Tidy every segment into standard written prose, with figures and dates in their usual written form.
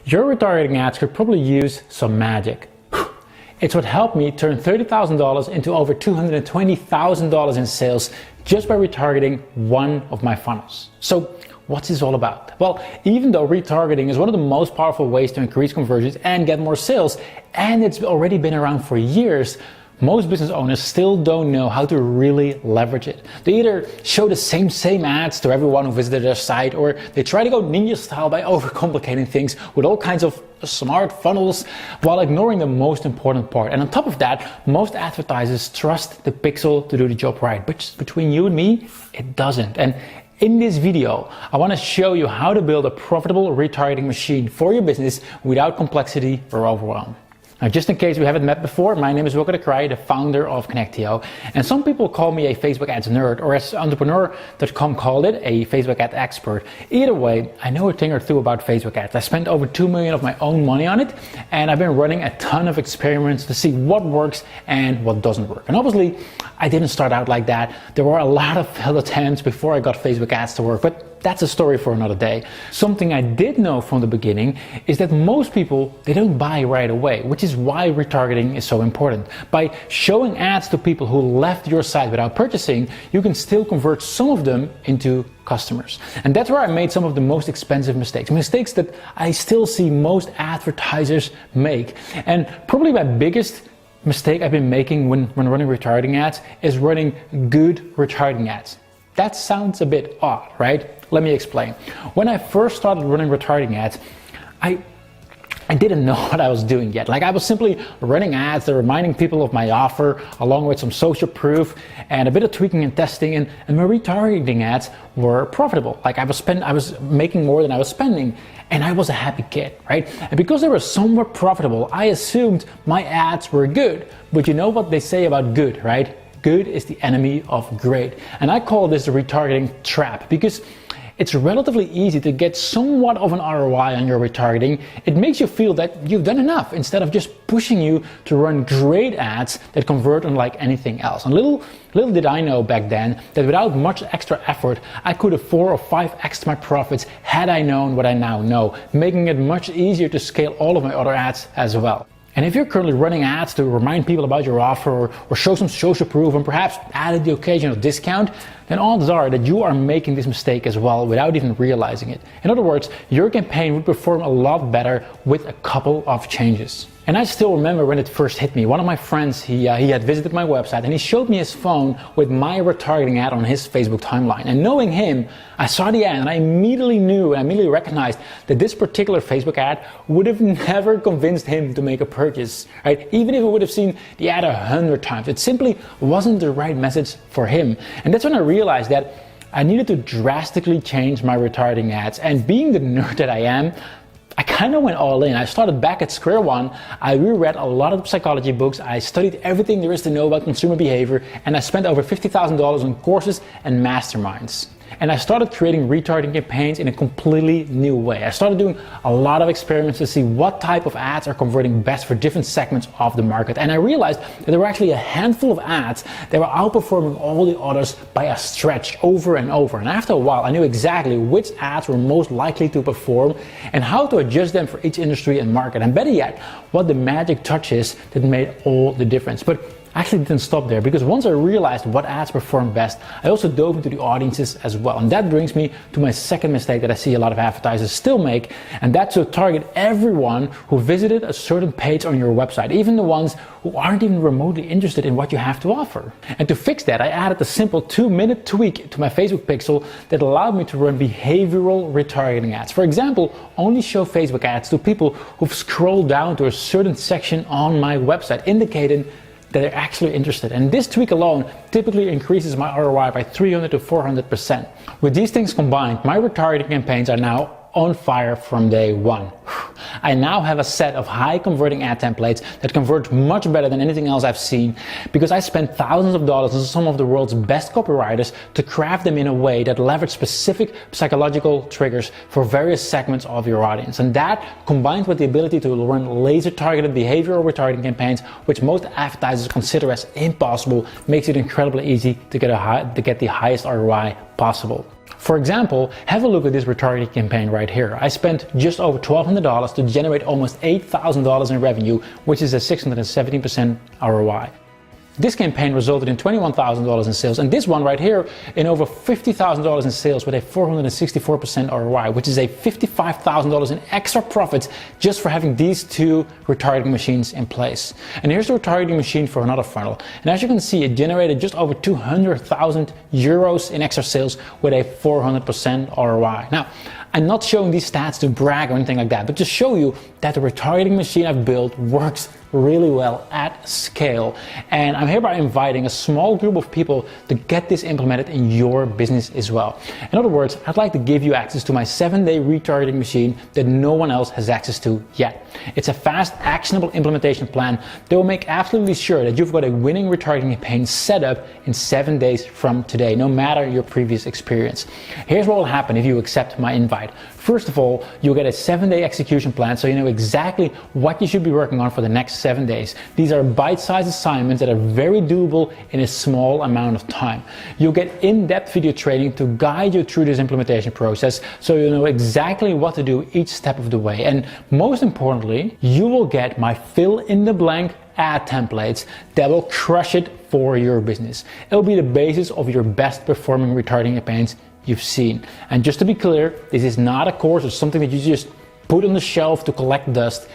Your retargeting ads could probably use some magic. It's what helped me turn $30,000 into over $220,000 in sales just by retargeting one of my funnels. So what's this all about? Well, even though retargeting is one of the most powerful ways to increase conversions and get more sales, and it's already been around for years, most business owners still don't know how to really leverage it. They either show the same ads to everyone who visited their site, or they try to go ninja style by overcomplicating things with all kinds of smart funnels while ignoring the most important part. And on top of that, most advertisers trust the pixel to do the job right, but between you and me, it doesn't. And in this video, I want to show you how to build a profitable retargeting machine for your business without complexity or overwhelm. Now, just in case we haven't met before, my name is Wilco de Kraai, the founder of Connectio, and some people call me a Facebook ads nerd, or as entrepreneur.com called it, a Facebook ad expert. Either way, I know a thing or two about Facebook ads. I spent over $2 million of my own money on it, and I've been running a ton of experiments to see what works and what doesn't work. And obviously, I didn't start out like that. There were a lot of failed attempts before I got Facebook ads to work, but that's a story for another day. Something I did know from the beginning is that most people, they don't buy right away, which is why retargeting is so important. By showing ads to people who left your site without purchasing, you can still convert some of them into customers. And that's where I made some of the most expensive mistakes that I still see most advertisers make. And probably my biggest mistake I've been making when running retargeting ads is running good retargeting ads. That sounds a bit odd, right? Let me explain. When I first started running retargeting ads, I didn't know what I was doing yet. Like, I was simply running ads that were reminding people of my offer, along with some social proof and a bit of tweaking and testing, and my retargeting ads were profitable. Like, I was making more than I was spending, and I was a happy kid, right? And because they were somewhat profitable, I assumed my ads were good. But you know what they say about good, right? Good is the enemy of great. And I call this the retargeting trap, because it's relatively easy to get somewhat of an ROI on your retargeting. It makes you feel that you've done enough, instead of just pushing you to run great ads that convert unlike anything else. And little did I know back then that without much extra effort, I could have 4 or 5x my profits had I known what I now know, making it much easier to scale all of my other ads as well. And if you're currently running ads to remind people about your offer or show some social proof and perhaps added the occasional discount, then odds are that you are making this mistake as well without even realizing it. In other words, your campaign would perform a lot better with a couple of changes. And I still remember when it first hit me. One of my friends, he had visited my website and he showed me his phone with my retargeting ad on his Facebook timeline. And knowing him, I saw the ad and I immediately recognized that this particular Facebook ad would have never convinced him to make a purchase, right? Even if he would have seen the ad 100 times, it simply wasn't the right message for him. And that's when I realized that I needed to drastically change my retargeting ads. And being the nerd that I am, I kind of went all in. I started back at square one. I reread a lot of the psychology books. I studied everything there is to know about consumer behavior, and I spent over $50,000 on courses and masterminds. And I started creating retargeting campaigns in a completely new way. I started doing a lot of experiments to see what type of ads are converting best for different segments of the market. And I realized that there were actually a handful of ads that were outperforming all the others by a stretch over and over. And after a while, I knew exactly which ads were most likely to perform and how to adjust them for each industry and market. And better yet, what the magic touch is that made all the difference. But I actually didn't stop there, because once I realized what ads perform best, I also dove into the audiences as well. And that brings me to my second mistake that I see a lot of advertisers still make, and that's to target everyone who visited a certain page on your website, even the ones who aren't even remotely interested in what you have to offer. And to fix that, I added a simple 2-minute tweak to my Facebook pixel that allowed me to run behavioral retargeting ads. For example, only show Facebook ads to people who've scrolled down to a certain section on my website, indicating that they're actually interested. And this tweak alone typically increases my ROI by 300 to 400%. With these things combined, my retargeting campaigns are now on fire from day one. I now have a set of high converting ad templates that convert much better than anything else I've seen, because I spent thousands of dollars on some of the world's best copywriters to craft them in a way that leverage specific psychological triggers for various segments of your audience. And that, combined with the ability to run laser targeted behavioral retargeting campaigns, which most advertisers consider as impossible, makes it incredibly easy to get the highest ROI possible. For example, have a look at this retargeting campaign right here. I spent just over $1,200 to generate almost $8,000 in revenue, which is a 617% ROI. This campaign resulted in $21,000 in sales, and this one right here in over $50,000 in sales with a 464% ROI, which is a $55,000 in extra profits just for having these two retargeting machines in place. And here's the retargeting machine for another funnel. And as you can see, it generated just over 200,000 euros in extra sales with a 400% ROI. Now, I'm not showing these stats to brag or anything like that, but to show you that the retargeting machine I've built works really well at scale. And I'm hereby inviting a small group of people to get this implemented in your business as well. In other words, I'd like to give you access to my 7-day retargeting machine that no one else has access to yet. It's a fast, actionable implementation plan that will make absolutely sure that you've got a winning retargeting campaign set up in 7 days from today, no matter your previous experience. Here's what will happen if you accept my invite. First of all, you'll get a 7-day execution plan so you know exactly what you should be working on for the next 7 days. These are bite-sized assignments that are very doable in a small amount of time. You'll get in-depth video training to guide you through this implementation process so you know exactly what to do each step of the way. And most importantly, you will get my fill-in-the-blank ad templates that will crush it for your business. It'll be the basis of your best performing retargeting campaigns you've seen. And just to be clear, this is not a course or something that you just put on the shelf to collect dust.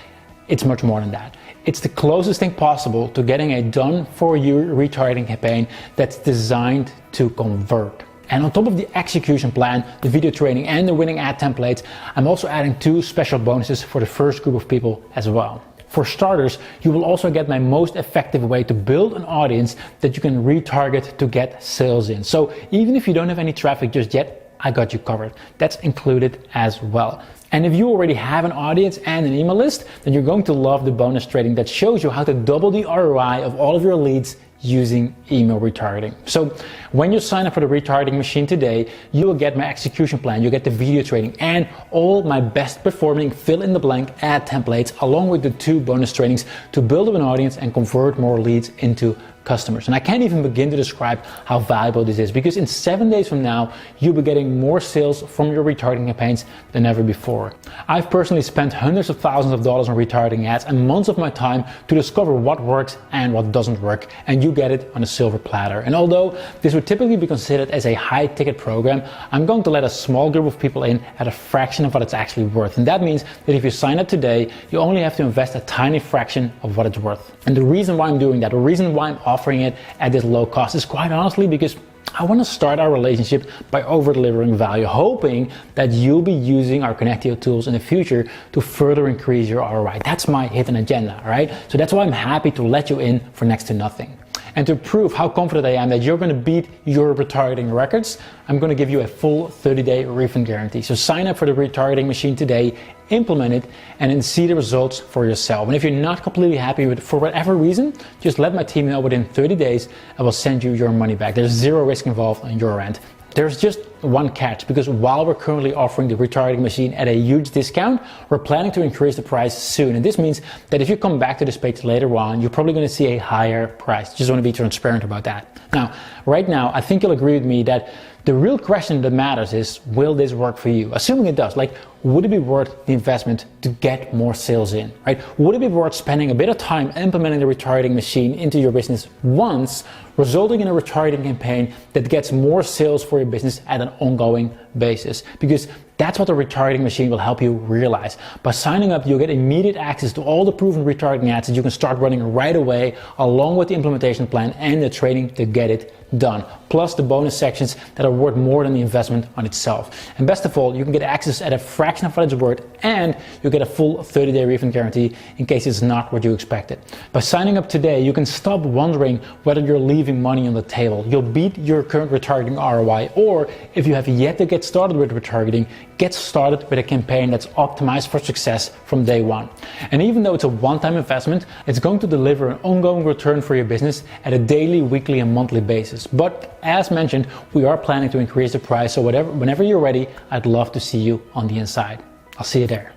It's much more than that. It's the closest thing possible to getting a done-for-you retargeting campaign that's designed to convert. And on top of the execution plan, the video training, and the winning ad templates, I'm also adding 2 special bonuses for the first group of people as well. For starters, you will also get my most effective way to build an audience that you can retarget to get sales in. So even if you don't have any traffic just yet, I got you covered. That's included as well. And if you already have an audience and an email list, then you're going to love the bonus training that shows you how to double the ROI of all of your leads using email retargeting. So when you sign up for the retargeting machine today, you will get my execution plan, you'll get the video training, and all my best performing fill-in-the-blank ad templates, along with the 2 bonus trainings to build up an audience and convert more leads into customers. And I can't even begin to describe how valuable this is, because in 7 days from now, you'll be getting more sales from your retargeting campaigns than ever before. I've personally spent hundreds of thousands of dollars on retargeting ads and months of my time to discover what works and what doesn't work, and you get it on a silver platter. And although this would typically be considered as a high ticket program, I'm going to let a small group of people in at a fraction of what it's actually worth. And that means that if you sign up today, you only have to invest a tiny fraction of what it's worth. And the reason why I'm doing that, the reason why I'm offering it at this low cost, is quite honestly because I want to start our relationship by over-delivering value, hoping that you'll be using our Connectio tools in the future to further increase your ROI. That's my hidden agenda, right? So that's why I'm happy to let you in for next to nothing. And to prove how confident I am that you're going to beat your retargeting records, I'm going to give you a full 30-day refund guarantee. So sign up for the retargeting machine today, implement it, and then see the results for yourself. And if you're not completely happy with it for whatever reason, just let my team know within 30 days and we'll send you your money back. There's zero risk involved on your end. There's just one catch, because while we're currently offering the retargeting machine at a huge discount, we're planning to increase the price soon. And this means that if you come back to this page later on, you're probably going to see a higher price. Just want to be transparent about that. Now, right now, I think you'll agree with me that the real question that matters is, will this work for you? Assuming it does, like, would it be worth the investment to get more sales in, right? Would it be worth spending a bit of time implementing the retargeting machine into your business once, resulting in a retargeting campaign that gets more sales for your business at an ongoing basis? Because that's what the retargeting machine will help you realize. By signing up, you'll get immediate access to all the proven retargeting ads that you can start running right away, along with the implementation plan and the training to get it done. Plus the bonus sections that are worth more than the investment on itself. And best of all, you can get access at a fraction of what it's worth, and you get a full 30-day refund guarantee in case it's not what you expected. By signing up today, you can stop wondering whether you're leaving money on the table. You'll beat your current retargeting ROI, or if you have yet to get started with retargeting, get started with a campaign that's optimized for success from day one. And even though it's a one-time investment, it's going to deliver an ongoing return for your business at a daily, weekly, and monthly basis. But as mentioned, we are planning to increase the price, so whenever you're ready, I'd love to see you on the inside. I'll see you there.